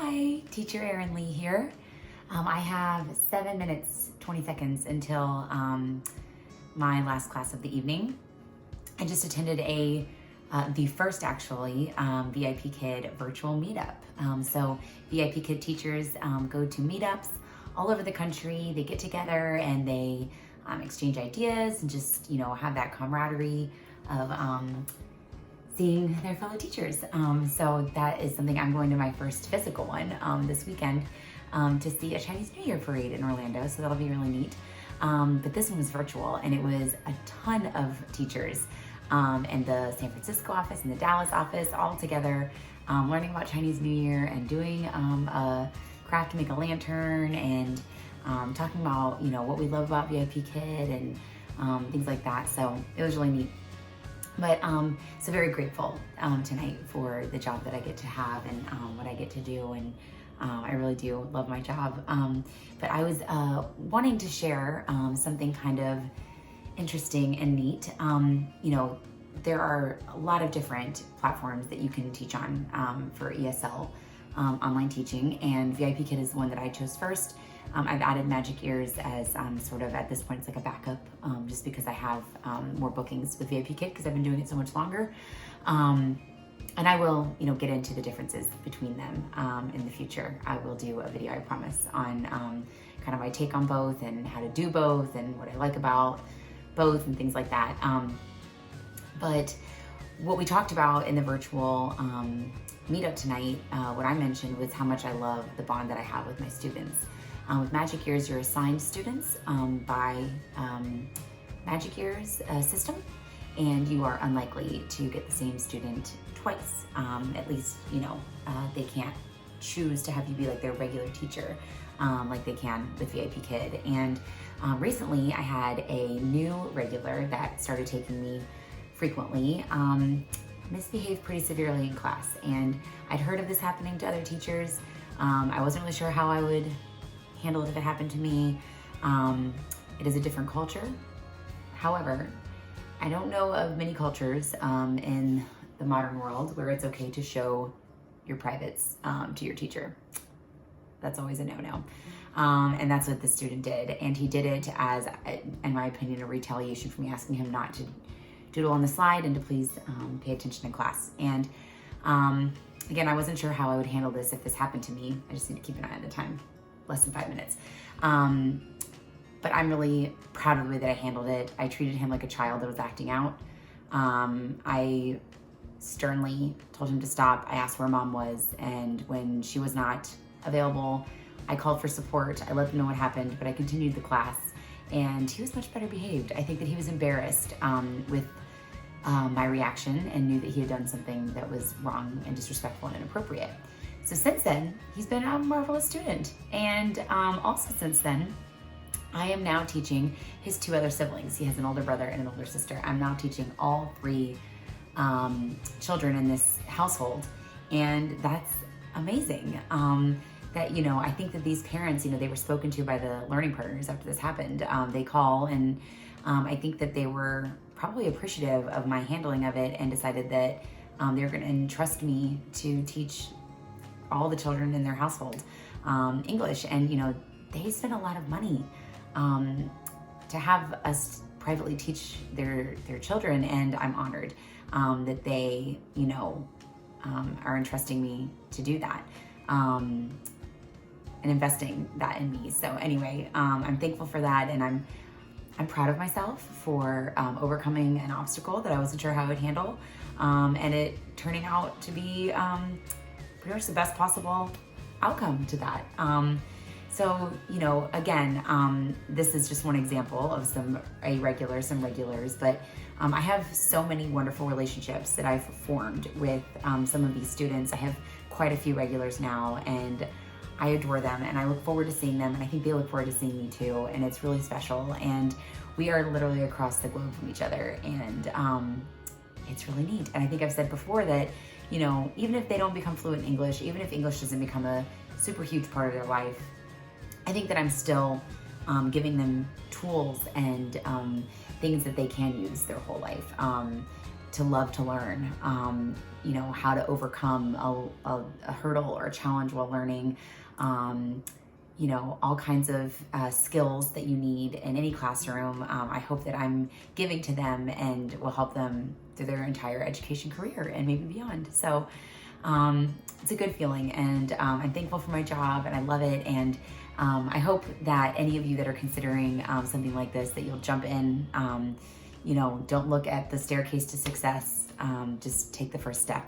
Hi, Teacher Erin Lee here. I have 7 minutes, 20 seconds until my last class of the evening. I just attended the first actually VIPKid virtual meetup. So VIPKid teachers go to meetups all over the country. They get together and they exchange ideas and just, have that camaraderie of seeing their fellow teachers. So that is something. I'm going to my first physical one this weekend to see a Chinese New Year parade in Orlando. So that'll be really neat. But this one was virtual and it was a ton of teachers in the San Francisco office and the Dallas office all together, learning about Chinese New Year and doing a craft to make a lantern and talking about, what we love about VIPKid and things like that. So it was really neat. But so very grateful tonight for the job that I get to have and what I get to do, and I really do love my job. But I was wanting to share something kind of interesting and neat. There are a lot of different platforms that you can teach on for ESL online teaching, and VIPKid is the one that I chose first. I've added Magic Ears as sort of, at this point, it's like a backup, just because I have more bookings with VIPKid because I've been doing it so much longer. And I will, get into the differences between them in the future. I will do a video, I promise, on kind of my take on both and how to do both and what I like about both and things like that. But what we talked about in the virtual meetup tonight, what I mentioned was how much I love the bond that I have with my students. With Magic Ears, you're assigned students by Magic Ears system, and you are unlikely to get the same student twice. At least, they can't choose to have you be like their regular teacher like they can with VIPKid. And recently I had a new regular that started taking me frequently, misbehaved pretty severely in class. And I'd heard of this happening to other teachers. I wasn't really sure how I would handle it if it happened to me. It is a different culture. However, I don't know of many cultures in the modern world where it's okay to show your privates to your teacher. That's always a no-no. And that's what the student did. And he did it as, in my opinion, a retaliation for me asking him not to doodle on the slide and to please pay attention in class. And again, I wasn't sure how I would handle this if this happened to me. I just need to keep an eye on the time. Less than 5 minutes. But I'm really proud of the way that I handled it. I treated him like a child that was acting out. I sternly told him to stop. I asked where mom was, and when she was not available, I called for support. I let him know what happened, but I continued the class, and he was much better behaved. I think that he was embarrassed with my reaction and knew that he had done something that was wrong and disrespectful and inappropriate. So since then, he's been a marvelous student. And also since then, I am now teaching his 2 other siblings. He has an older brother and an older sister. I'm now teaching all 3 children in this household. And that's amazing. That, I think that these parents, they were spoken to by the learning partners after this happened. They call, and I think that they were probably appreciative of my handling of it and decided that they were going to entrust me to teach all the children in their household English. And they spend a lot of money to have us privately teach their children, and I'm honored that they are entrusting me to do that and investing that in me. So anyway, I'm thankful for that, and I'm proud of myself for overcoming an obstacle that I wasn't sure how I would handle, and it turning out to be pretty much the best possible outcome to that. So, again, this is just one example of some regulars, but I have so many wonderful relationships that I've formed with some of these students. I have quite a few regulars now, and I adore them, and I look forward to seeing them, and I think they look forward to seeing me too, and it's really special. And we are literally across the globe from each other, and it's really neat. And I think I've said before that, even if they don't become fluent in English, even if English doesn't become a super huge part of their life, I think that I'm still giving them tools and things that they can use their whole life. to love to learn, you know, how to overcome a hurdle or a challenge while learning, you know, all kinds of skills that you need in any classroom. I hope that I'm giving to them and will help them through their entire education career and maybe beyond. So it's a good feeling, and I'm thankful for my job and I love it. And I hope that any of you that are considering something like this, that you'll jump in. You know, don't look at the staircase to success, just take the first step.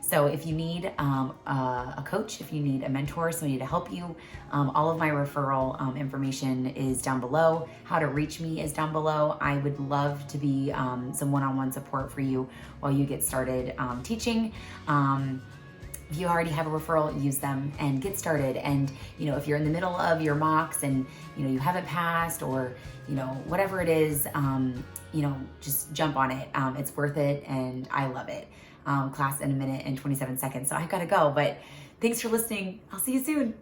So if you need a coach, if you need a mentor, somebody to help you, all of my referral information is down below. How to reach me is down below. I would love to be some one-on-one support for you while you get started teaching. If you already have a referral, use them and get started. And, you know, if you're in the middle of your mocks and, you know, you haven't passed, or, you know, whatever it is, you know, just jump on it. It's worth it and I love it. Class in 1 minute and 27 seconds. So I gotta go, but thanks for listening. I'll see you soon.